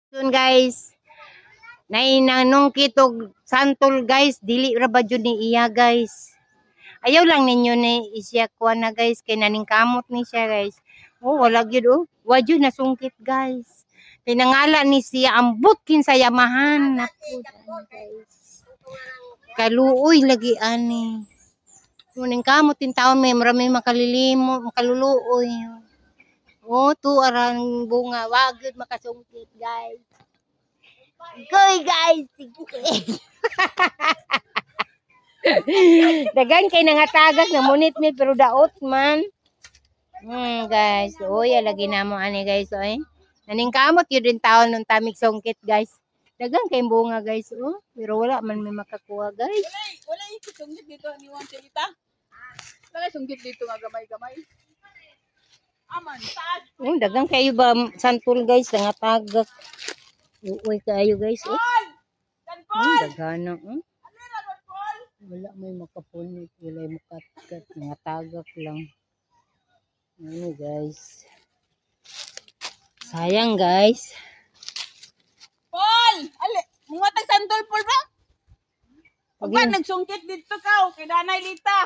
Yun guys, nanong kitog santol guys, dili ra ba jud ni iya guys. Ayaw lang ninyo ni isya kuha na guys, kay naning kamot ni siya guys. Oh, wala gyud oh. Wa jud nasungkit guys. Tinangala ni siya ambot kin sa Yamahan. Naku, guys. Kaluoy lagi ani. Muning kamot tin taon may marami makalilimo, makaluluoy. Oh, tu arang bunga, wag gyud makasungkit guys. Goy guys. Dagan kay nangatagas na munit-nit pero daot man. Guys, oy lagi namo ani guys oy. Naning kamot yun din taon nung tamig sungkit guys. Dagan kay bunga guys oh, pero wala man may makakuha guys. Wala sungkit dito ni Juan Chelita. Wala sungkit dito nga gamay-gamay. Aman, taas. Dagan kayo ba santol guys, nangatagak. Uy kayo guys oh. Dagana oh. Wala may makapunit, wala may makatkat, nangatagak lang. Ano guys. Sayang guys. Paul! Ali, mga tag-santol Paul ba? Pagka nagsungkit dito ka, kay Danay Lita.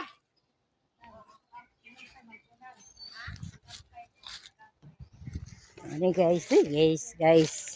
Ano guys, guys.